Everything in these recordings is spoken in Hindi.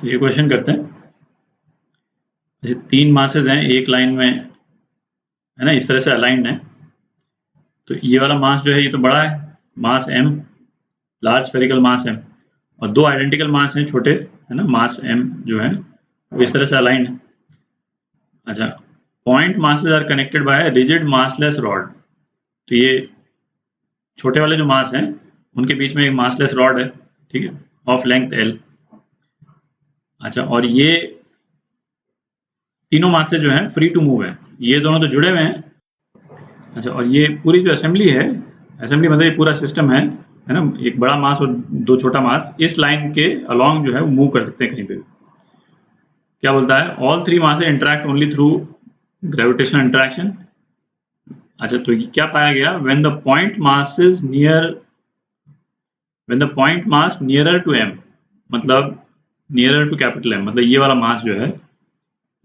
तो ये क्वेश्चन करते हैं, जैसे 3 मासेज हैं एक लाइन में, है ना, इस तरह से अलाइंड है। तो ये वाला मास जो है ये तो बड़ा है, मास m, लार्ज स्फेरिकल मास m, और 2 आइडेंटिकल मास हैं छोटे, है ना, मास m जो है वो इस तरह से अलाइंड है। अच्छा, point masses are connected by rigid massless rod. तो ये छोटे वाले जो मास हैं उनके बीच में एक मासलेस रॉड है, ठीक है, ऑफ लेंथ l। अच्छा, और ये तीनों मासेज जो हैं फ्री टू मूव है, ये दोनों तो जुड़े हुए हैं। अच्छा, और ये पूरी जो असेंबली है, असेंबली मतलब ये पूरा सिस्टम है ना, एक बड़ा मास और 2 छोटा मास इस लाइन के अलोंग जो है वो मूव कर सकते हैं कहीं पे भी। क्या बोलता है, all 3 masses interact only through gravitational interaction. अच्छा, तो ये क्या पाया गया, when the point mass is near, when the point mass nearer to m, मतलब नियरर टू कैपिटल M, मतलब ये वाला मास जो है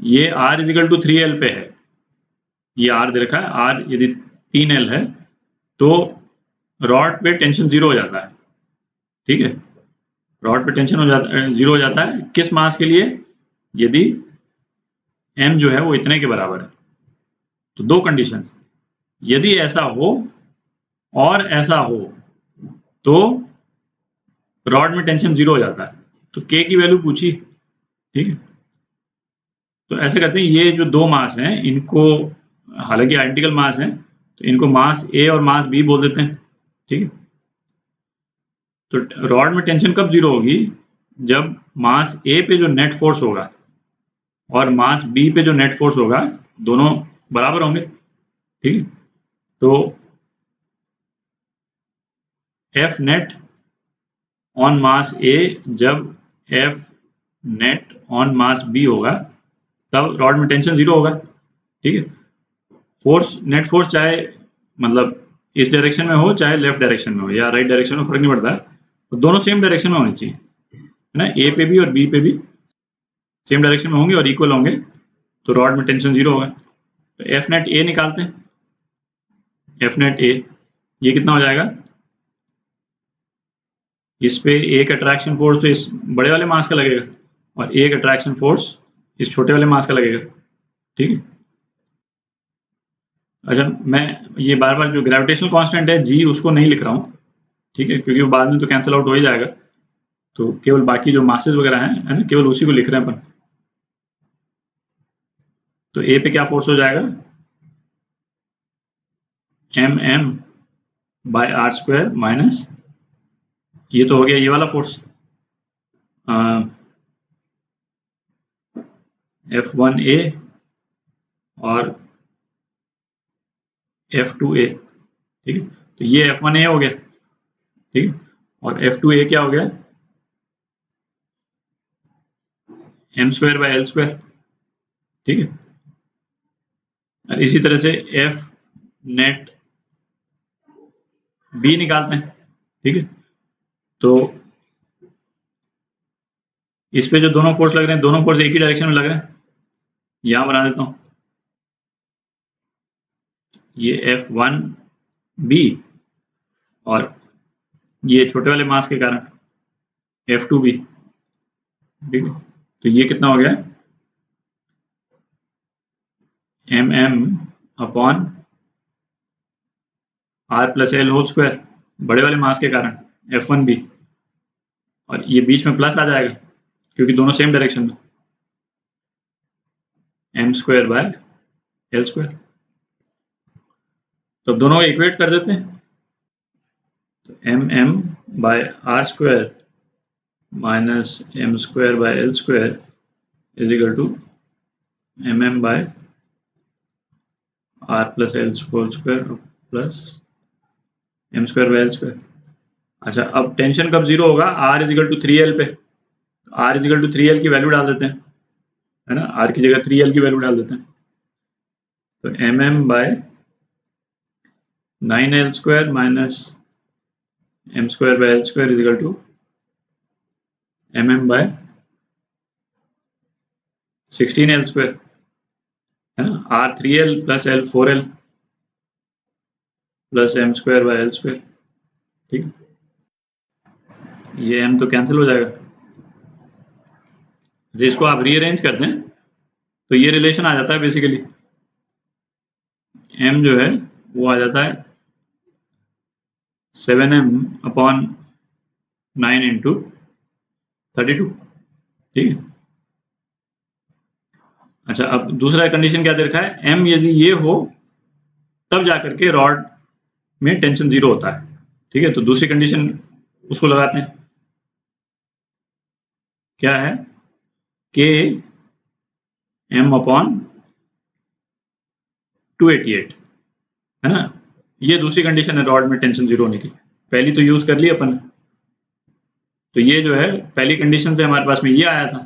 ये r इजिकल टू 3l पे है, ये r दे रखा है, r यदि 3l है तो रॉड पे टेंशन 0 हो जाता है, ठीक है, रॉड पे टेंशन हो जाता है 0 हो जाता है किस मास के लिए, यदि m जो है वो इतने के बराबर है। तो 2 कंडीशन, यदि ऐसा हो और ऐसा हो तो रॉड में टेंशन 0 हो जाता है। तो k की वैल्यू पूछी, ठीक है। तो ऐसे करते हैं, ये जो 2 मास हैं इनको, हालांकि आइडेंटिकल मास हैं, तो इनको मास a और मास b बोल देते हैं, ठीक है। तो रॉड में टेंशन कब 0 होगी, जब मास a पे जो नेट फोर्स होगा और मास b पे जो नेट फोर्स होगा दोनों बराबर होंगे, ठीक है। तो F net on mass a जब F net on mass b होगा तब रॉड में टेंशन 0 होगा, ठीक है। फोर्स, नेट फोर्स चाहे मतलब इस डायरेक्शन में हो चाहे लेफ्ट डायरेक्शन में हो या राइट डायरेक्शन में, फर्क नहीं पड़ता, तो दोनों सेम डायरेक्शन में होनी चाहिए, है ना, ए पे भी और बी पे भी सेम डायरेक्शन में होंगे और इक्वल होंगे, तो रॉड में टेंशन 0 होगा। तो एफ नेट ए निकालते हैं, एफ नेट ए ये कितना हो जाएगा, इस पे एक अट्रैक्शन फोर्स तो इस बड़े वाले मास का लगेगा और एक अट्रैक्शन फोर्स इस छोटे वाले मास का लगेगा, ठीक है। अच्छा, मैं ये बार बार जो ग्रेविटेशनल कांस्टेंट है जी उसको नहीं लिख रहा हूँ, ठीक है, क्योंकि वो बाद में तो कैंसिल आउट हो ही जाएगा, तो केवल बाकी जो मासेस वगैरह हैं, है ना, केवल उसी को लिख रहे हैं अपन। तो ए पे क्या फोर्स हो जाएगा, m m by r square minus, ये तो हो गया ये वाला फोर्स, F1A और F2A, ठीक है। तो ये F1A हो गया, ठीक है, और F2A क्या हो गया, m square by l square, ठीक है। और इसी तरह से F नेट B निकालते हैं, ठीक है। तो इस पे जो दोनों फोर्स लग रहे हैं, दोनों फोर्स एक ही डायरेक्शन में लग रहे हैं, यहां बना देता हूं, ये F1B और ये छोटे वाले मास के कारण F2B, ठीक है। तो ये कितना हो गया, mm upon r plus l whole square, बड़े वाले मास के कारण F1B, और ये बीच में प्लस आ जाएगा क्योंकि दोनों सेम डायरेक्शन में, m square by l square. तो दोनों इक्वेट कर देते हैं, तो mm by r square minus m square by l square is equal to mm by r plus l whole square plus m square by l square. अच्छा, अब टेंशन कब 0 होगा, r is equal to 3l पे, r is equal to 3l की वैल्यू डाल देते हैं, है ना, r की जगह 3l की वैल्यू डाल देते हैं। तो mm by 9l square minus m square by l square is equal to mm by 16l square, है ना, r 3l plus l 4l plus m square by l square, ठीक, ये m तो कैंसिल हो जाएगा, इसको आप रीअरेंज कर दें तो ये रिलेशन आ जाता है बेसिकली, m जो है वो आ जाता है 7m अपॉन 9 इंटू 32, ठीक है। अच्छा, अब दूसरा कंडीशन क्या दे रखा है, m यदि ये हो तब जाकर के रॉड में टेंशन 0 होता है, ठीक है। तो दूसरी कंडीशन उसको लगाते हैं, क्या है, k m अपॉन 288, है ना। ये दूसरी कंडीशन है रॉड में टेंशन 0 होने की, पहली तो यूज कर ली अपन। तो ये जो है पहली कंडीशन से हमारे पास में ये आया था,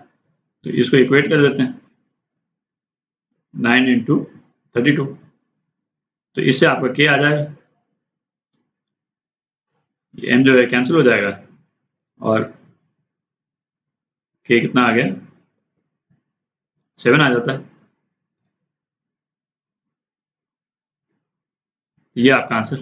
तो इसको इक्वेट कर देते हैं 9 इंटू 32, तो इससे आपका k आ जाएगा, ये m जो है कैंसिल हो जाएगा और k कितना आ गया, 7 आ जाता है। ये आपका आंसर।